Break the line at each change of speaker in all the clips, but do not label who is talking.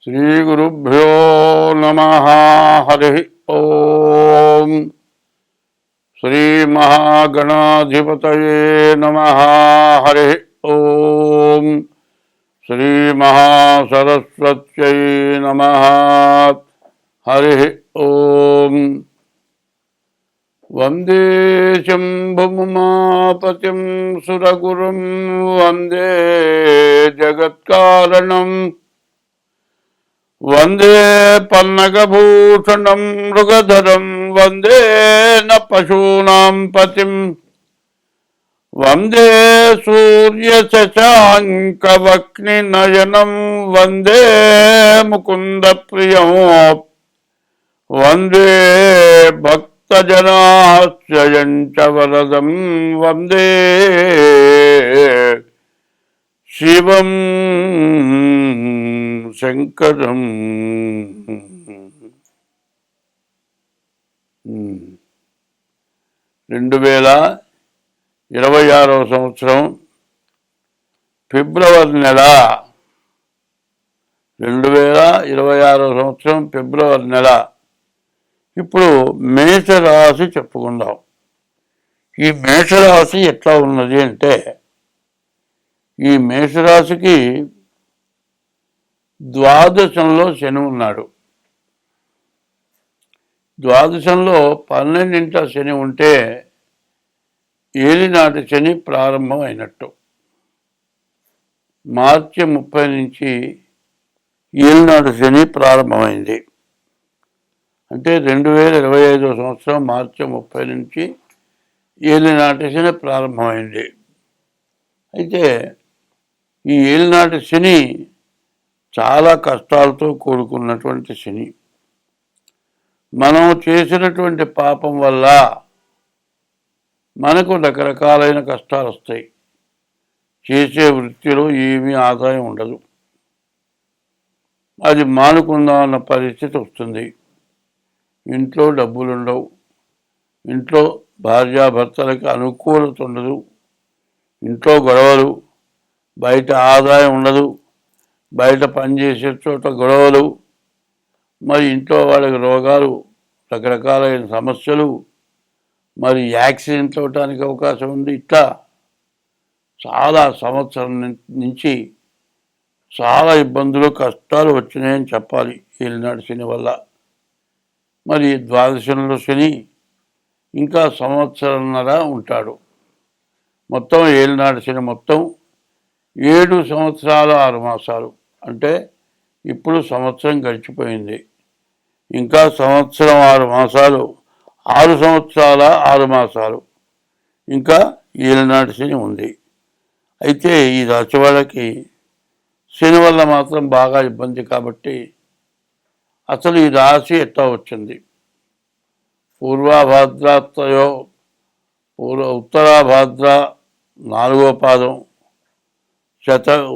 శ్రీగురుభ్యో నమః. హరి ఓం. శ్రీమహాగణాధిపతయే నమః. హరి ఓం. శ్రీమహాసరస్వత్యై నమః. హరి ఓం. వందే శంభుముమాపతిం సురగురుం వందే జగత్కారణం వందే పన్నగభూషణం మృగధరం వందే న పశూనాం పతిం వందే సూర్యశశాంకవక్నినయనం వందే ముకుందప్రియం వందే భక్తజనాశ్రయం చ వరదం వందే శివం శంకరం. 2026వ సంవత్సరం ఫిబ్రవరి నెల 2026వ సంవత్సరం ఫిబ్రవరి నెల. ఇప్పుడు మేషరాశి చెప్పుకుందాం. ఈ మేషరాశి ఎట్లా ఉన్నది అంటే, ఈ మేషరాశికి ద్వాదశంలో శని ఉన్నాడు. ద్వాదశంలో 12వ శని ఉంటే ఏలినాటి శని ప్రారంభం అయినట్టు. మార్చి 30 నుంచి ఏలినాటి శని ప్రారంభమైంది. అంటే 2025వ సంవత్సరం మార్చి 30 నుంచి ఏలినాటి శని ప్రారంభమైంది. అయితే ఈ ఏలినాటి శని చాలా కష్టాలతో కూడుకున్నటువంటి శని. మనం చేసినటువంటి పాపం వల్ల మనకు రకరకాలైన కష్టాలు వస్తాయి. చేసే వృత్తిలో ఏమీ ఆదాయం ఉండదు. అది మానుకుందాం అన్న పరిస్థితి వస్తుంది. ఇంట్లో డబ్బులు ఉండవు. ఇంట్లో భార్యాభర్తలకి అనుకూలత ఉండదు. ఇంట్లో గొడవలు, బయట ఆదాయం ఉండదు. బయట పనిచేసే చోట గొడవలు, మరి ఇంట్లో వాళ్ళకి రోగాలు, రకరకాలైన సమస్యలు, మరి యాక్సిడెంట్లు అవడానికి అవకాశం ఉంది. ఇట్లా చాలా సంవత్సరం నుంచి చాలా ఇబ్బందులు, కష్టాలు వచ్చినాయని చెప్పాలి ఏలినాటి శని వల్ల. మరి ద్వాదశంలో శని ఇంకా సంవత్సరంన్నర ఉంటాడు. మొత్తం ఏలినాటి శని మొత్తం 7 సంవత్సరాలు 6 మాసాలు. అంటే ఇప్పుడు సంవత్సరం గడిచిపోయింది. ఇంకా సంవత్సరం 6 మాసాలు, 6 సంవత్సరాల 6 మాసాలు ఇంకా ఏలినాటి శని ఉంది. అయితే ఈ రాశి వాళ్ళకి శని వల్ల మాత్రం బాగా ఇబ్బంది. కాబట్టి అసలు ఈ రాశి ఎట్లా వచ్చింది? ఉత్తరాభాద్ర 4వ పాదం,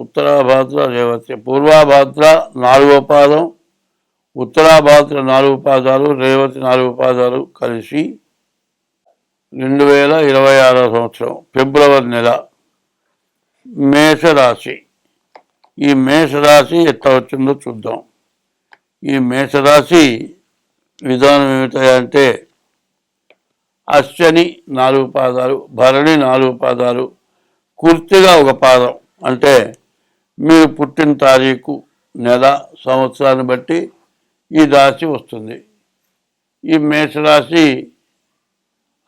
ఉత్తరాభాద్ర రేవతి, పూర్వాభాద్ర 4వ పాదం, ఉత్తరాభాద్ర 4 పాదాలు, రేవతి 4 పాదాలు కలిసి 2026వ సంవత్సరం ఫిబ్రవరి నెల మేషరాశి. ఈ మేషరాశి ఎట్లా వచ్చిందో చూద్దాం. ఈ మేషరాశి విధానం ఏమిటంటే, అశ్వని 4 పాదాలు, భరణి 4 పాదాలు, పూర్తిగా 1 పాదం. అంటే మీరు పుట్టిన తారీఖు, నెల, సంవత్సరాన్ని బట్టి ఈ రాశి వస్తుంది. ఈ మేషరాశి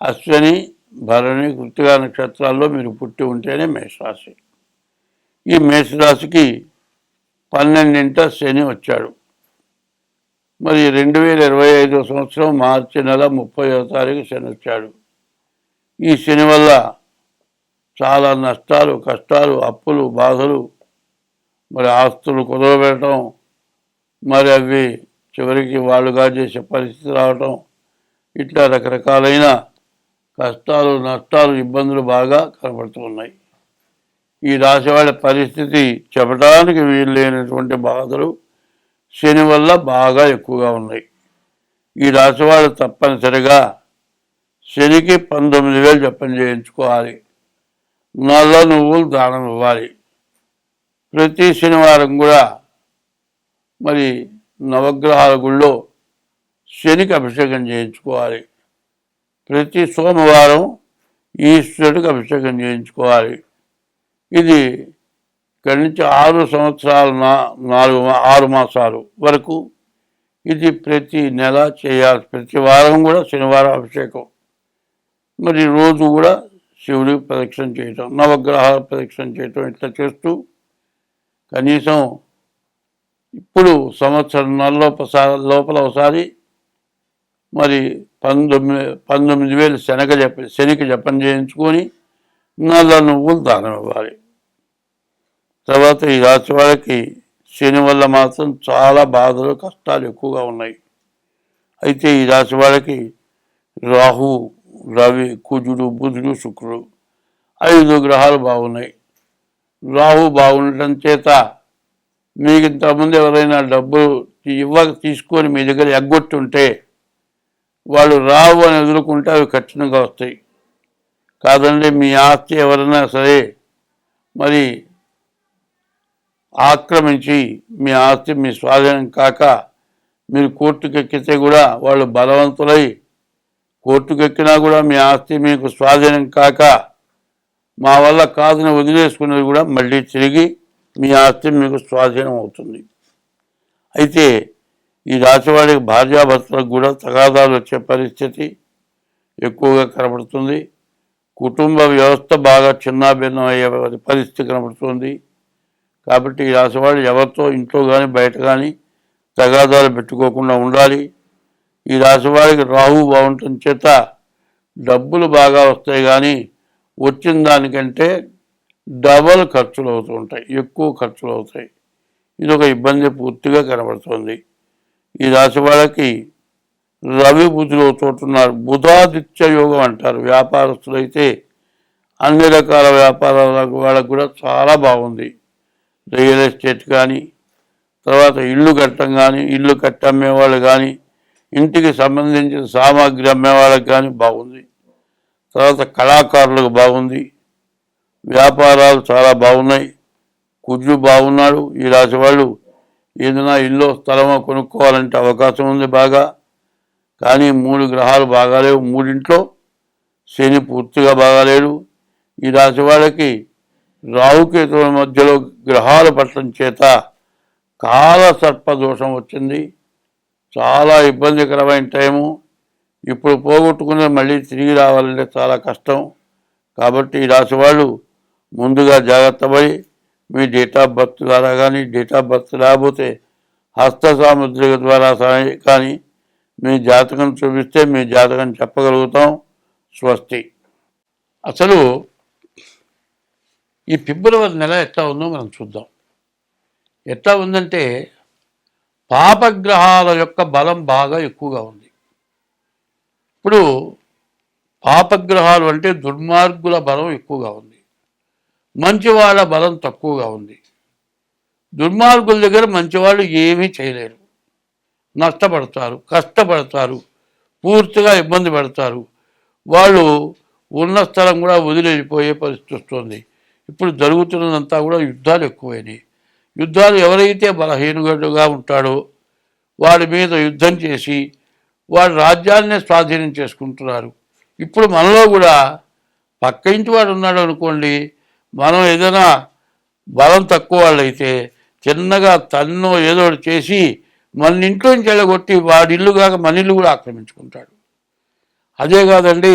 అశ్వని, భరణి, కృత్తికా నక్షత్రాల్లో మీరు పుట్టి ఉంటేనే మేషరాశి. ఈ మేషరాశికి 12వ శని వచ్చాడు. మరి 2025వ సంవత్సరం మార్చి నెల 30వ తారీఖు శని వచ్చాడు. ఈ శని వల్ల చాలా నష్టాలు, కష్టాలు, అప్పులు, బాధలు, మరి ఆస్తులు కుదరబెట్టడం, మరి అవి చివరికి వాళ్ళుగా చేసే పరిస్థితి రావటం, ఇట్లా రకరకాలైన కష్టాలు, నష్టాలు, ఇబ్బందులు బాగా కనబడుతూ ఉన్నాయి. ఈ రాశి వాళ్ళ పరిస్థితి చెప్పడానికి వీలు లేనటువంటి బాధలు శని వల్ల బాగా ఎక్కువగా ఉన్నాయి. ఈ రాశి వాళ్ళు తప్పనిసరిగా శనికి 19,000 జపం చేయించుకోవాలి. నల్ల నువ్వులు దానం ఇవ్వాలి. ప్రతి శనివారం కూడా మరి నవగ్రహాల గుళ్ళో శనికి అభిషేకం చేయించుకోవాలి. ప్రతి సోమవారం ఈశ్వరుడికి అభిషేకం చేయించుకోవాలి. ఇది ఇక్కడి నుంచి 6 సంవత్సరాలు 6 మాసాలు వరకు ఇది ప్రతి నెల చేయాలి. ప్రతి వారం కూడా శనివారం అభిషేకం. మరి రోజు కూడా శివుడికి ప్రదక్షిణ చేయటం, నవగ్రహాల ప్రదక్షిణ చేయటం, ఇట్లా చేస్తూ కనీసం ఇప్పుడు సంవత్సరం లోపల ఒకసారి మరి 19,000 శనికి జపం చేయించుకొని నల్ల నువ్వులు దానం ఇవ్వాలి. తర్వాత ఈ రాశి వాళ్ళకి శని వల్ల మాత్రం చాలా బాధలు కష్టాలు ఎక్కువగా ఉన్నాయి. అయితే ఈ రాశి వాళ్ళకి రాహు, రవి, కుజుడు, బుధుడు, శుక్రుడు 5 గ్రహాలు బాగున్నాయి. రాహు బాగుండటం చేత మీకు ఇంతకుముందు ఎవరైనా డబ్బులు తీసుకొని మీ దగ్గర ఎగ్గొట్టుంటే వాళ్ళు రావు అని ఎదుర్కొంటే అవి ఖచ్చితంగా వస్తాయి. కాదండి మీ ఆస్తి ఎవరైనా సరే మరి ఆక్రమించి మీ ఆస్తి మీ స్వాధీనం కాక మీరు కోర్టుకు ఎక్కితే కూడా వాళ్ళు బలవంతులై కోర్టుకెక్కినా కూడా మీ ఆస్తి మీకు స్వాధీనం కాక మా వల్ల కాదని వదిలేసుకునేది కూడా మళ్ళీ తిరిగి మీ ఆస్తి మీకు స్వాధీనం అవుతుంది. అయితే ఈ రాశివాడికి భార్యాభర్తలకు కూడా తగాదాలు వచ్చే పరిస్థితి ఎక్కువగా కనబడుతుంది. కుటుంబ వ్యవస్థ బాగా చిన్నాభిన్నం అయ్యే పరిస్థితి కనబడుతుంది. కాబట్టి ఈ రాశివాడు ఎవరితో ఇంట్లో కానీ బయట కానీ తగాదాలు పెట్టుకోకుండా ఉండాలి. ఈ రాశివాడికి రాహు బాగుంటుంది చేత డబ్బులు బాగా వస్తాయి, కానీ వచ్చిన దానికంటే డబల్ ఖర్చులు అవుతూ ఉంటాయి, ఎక్కువ ఖర్చులు అవుతాయి. ఇది ఒక ఇబ్బంది పూర్తిగా కనబడుతుంది. ఈ రాశి వాళ్ళకి రవి బుధులు తోటున్నారు. బుధాదిత్య యోగం అంటారు. వ్యాపారస్తులైతే అన్ని రకాల వ్యాపారాల వాళ్ళకు కూడా చాలా బాగుంది. రియల్ ఎస్టేట్ కానీ, తర్వాత ఇల్లు కట్టడం కానీ, ఇల్లు కట్టి అమ్మేవాళ్ళు కానీ, ఇంటికి సంబంధించిన సామాగ్రి అమ్మేవాళ్ళకి కానీ బాగుంది. తర్వాత కళాకారులకు బాగుంది. వ్యాపారాలు చాలా బాగున్నాయి. కుజుడు బాగున్నాడు. ఈ రాశి వాళ్ళు ఏదైనా ఇల్లు స్థలమో కొనుక్కోవాలంటే అవకాశం ఉంది బాగా. కానీ 3 గ్రహాలు బాగాలేవు. 3 శని పూర్తిగా బాగాలేడు. ఈ రాశి వాళ్ళకి రాహుకేతువుల మధ్యలో గ్రహాలు పట్టడం చేత కాల సర్పదోషం వచ్చింది. చాలా ఇబ్బందికరమైన టైము. ఇప్పుడు పోగొట్టుకునే మళ్ళీ తిరిగి రావాలంటే చాలా కష్టం. కాబట్టి ఈ రాశి వాళ్ళు ముందుగా జాగ్రత్త పడి మీ డేట్ ఆఫ్ బర్త్ ద్వారా కానీ, డేట్ ఆఫ్ బర్త్ లేకపోతే హస్త సాముద్రిక ద్వారా కానీ మీ జాతకం చూపిస్తే మీ జాతకం చెప్పగలుగుతాం. స్వస్తి. అసలు ఈ ఫిబ్రవరి నెల ఎట్లా ఉందో మనం చూద్దాం. ఎట్లా ఉందంటే పాపగ్రహాల యొక్క బలం బాగా ఎక్కువగా ఉంది. ఇప్పుడు పాపగ్రహాలు అంటే దుర్మార్గుల బలం ఎక్కువగా ఉంది, మంచివాళ్ళ బలం తక్కువగా ఉంది. దుర్మార్గుల దగ్గర మంచివాళ్ళు ఏమీ చేయలేరు, నష్టపడతారు, కష్టపడతారు, పూర్తిగా ఇబ్బంది పడతారు. వాళ్ళు ఉన్న స్థలం కూడా వదిలేపోయే పరిస్థితి వస్తుంది. ఇప్పుడు జరుగుతున్నదంతా కూడా యుద్ధాలు ఎక్కువైనాయి. యుద్ధాలు ఎవరైతే బలహీనుడుగా ఉంటాడో వాడి మీద యుద్ధం చేసి వాడి రాజ్యాన్నే స్వాధీనం చేసుకుంటున్నారు. ఇప్పుడు మనలో కూడా పక్క ఇంటి వాడు ఉన్నాడు అనుకోండి, మనం ఏదైనా బలం తక్కువ వాళ్ళైతే చిన్నగా తన్నో ఏదో చేసి మన ఇంట్లోంచి వెళ్ళగొట్టి వాడి ఇల్లు కాక మన ఇల్లు కూడా ఆక్రమించుకుంటాడు. అదే కాదండి,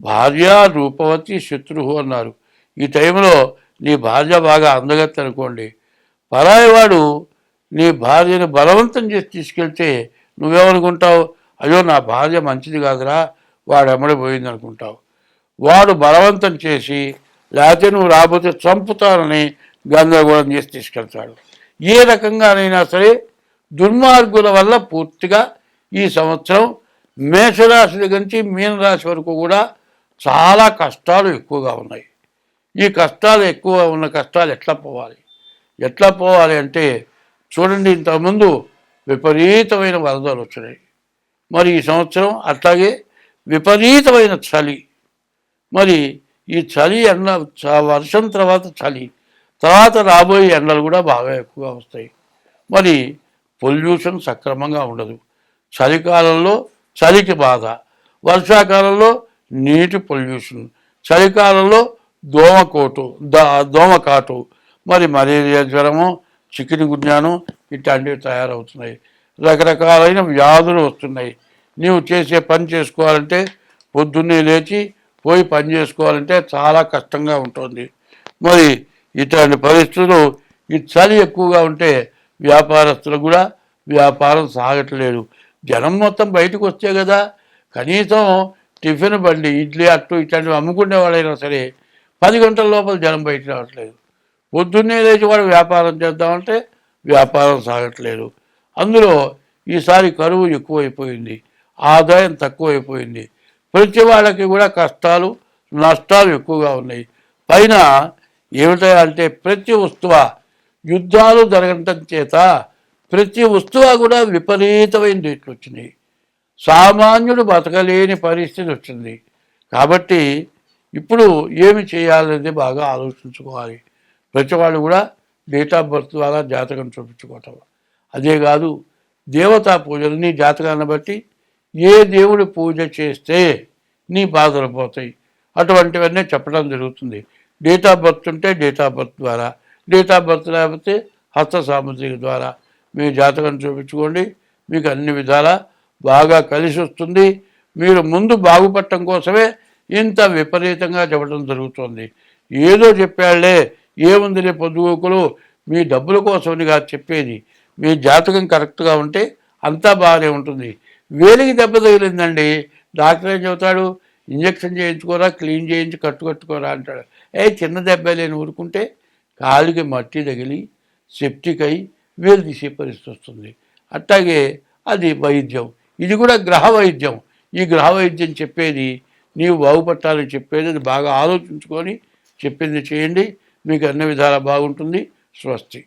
భార్య రూపవతి శత్రువు అన్నారు. ఈ టైంలో నీ భార్య బాగా అందగత్తి అనుకోండి, పరాయివాడు నీ భార్యను బలవంతం చేసి తీసుకెళ్తే నువ్వేమనుకుంటావు? అయ్యో నా భార్య మంచిది కాదురా, వాడు ఎమ్మడి పోయింది అనుకుంటావు. వాడు బలవంతం చేసి లేకపోతే నువ్వు రాకపోతే చంపుతానని గందరగోళం చేసి తీసుకెళ్తాడు. ఏ రకంగానైనా సరే దుర్మార్గుల వల్ల పూర్తిగా ఈ సంవత్సరం మేషరాశి దగ్గర నుంచి మీనరాశి వరకు కూడా చాలా కష్టాలు ఎక్కువగా ఉన్నాయి. ఈ కష్టాలు ఎక్కువ ఉన్న కష్టాలు ఎట్లా పోవాలి అంటే చూడండి, ఇంతకుముందు విపరీతమైన వరదలు వచ్చినాయి. మరి ఈ సంవత్సరం అట్లాగే విపరీతమైన చలి. మరి ఈ చలి వర్షం తర్వాత చలి తర్వాత రాబోయే ఎండలు కూడా బాగా ఎక్కువగా వస్తాయి. మరి పొల్యూషన్ సక్రమంగా ఉండదు. చలికాలంలో చలికి బాధ, వర్షాకాలంలో నీటి పొల్యూషన్, చలికాలంలో దోమకాటు, మరి మలేరియా జ్వరము, చికెన్ గున్యాను ఇట్లాంటివి తయారవుతున్నాయి. రకరకాలైన వ్యాధులు వస్తున్నాయి. నీవు చేసే పని చేసుకోవాలంటే పొద్దున్నే లేచి పోయి పని చేసుకోవాలంటే చాలా కష్టంగా ఉంటుంది. మరి ఇట్లాంటి పరిస్థితులు, ఈ చలి ఎక్కువగా ఉంటే వ్యాపారస్తులు కూడా వ్యాపారం సాగట్లేదు. జనం మొత్తం బయటకు వస్తే కదా కనీసం టిఫిన్ బండి, ఇడ్లీ, అట్టు ఇట్లాంటివి అమ్ముకునే వాళ్ళైనా సరే 10 గంటల లోపల జనం బయట రావట్లేదు. పొద్దున్నే లేచి వాడు వ్యాపారం చేద్దామంటే వ్యాపారం సాగట్లేదు. అందులో ఈసారి కరువు ఎక్కువైపోయింది, ఆదాయం తక్కువైపోయింది. ప్రతి వాళ్ళకి కూడా కష్టాలు నష్టాలు ఎక్కువగా ఉన్నాయి. పైన ఏమిటంటే ప్రతి వస్తువు యుద్ధాలు జరగటం చేత ప్రతి వస్తువు కూడా విపరీతమైన రేట్లు వచ్చినాయి. సామాన్యుడు బతకలేని పరిస్థితి వచ్చింది. కాబట్టి ఇప్పుడు ఏమి చేయాలనేది బాగా ఆలోచించుకోవాలి. ప్రతి వాళ్ళు కూడా డేట్ ఆఫ్ బర్త్ ద్వారా జాతకం చూపించుకోవటం. అదే కాదు, దేవతా పూజలు నీ జాతకాన్ని బట్టి ఏ దేవుడి పూజ చేస్తే నీ బాధలు పోతాయి అటువంటివన్నీ చెప్పడం జరుగుతుంది. డేట్ ఆఫ్ బర్త్ ఉంటే డేట్ ఆఫ్ బర్త్ ద్వారా, డేట్ ఆఫ్ బర్త్ లేకపోతే హస్త సాముద్రిక ద్వారా మీ జాతకం చూపించుకోండి. మీకు అన్ని విధాలా బాగా కలిసి వస్తుంది. మీరు ముందు బాగుపడటం కోసమే ఇంత విపరీతంగా చెప్పడం జరుగుతుంది. ఏదో చెప్పాళ్లే, ఏముందిలే పొద్దుగోకులు, మీ డబ్బుల కోసమని కాదు చెప్పేది. మీ జాతకం కరెక్ట్గా ఉంటే అంతా బాగానే ఉంటుంది. వేలికి దెబ్బ తగిలిందండి, డాక్టర్ ఏం చెబుతాడు? ఇంజక్షన్ చేయించుకోరా, క్లీన్ చేయించి కట్టుకోరా అంటాడు. చిన్న దెబ్బ లేని ఊరుకుంటే కాలికి మట్టి తగిలి సెప్టిక్ అయి వేలు తీసే పరిస్థితి వస్తుంది. అట్లాగే అది వైద్యం, ఇది కూడా గ్రహ వైద్యం. ఈ గ్రహ వైద్యం చెప్పేది నీవు బాగుపట్టాలని చెప్పేది, అది బాగా ఆలోచించుకొని చెప్పింది చేయండి. మీకు అన్ని విధాలా బాగుంటుంది. స్వస్తి.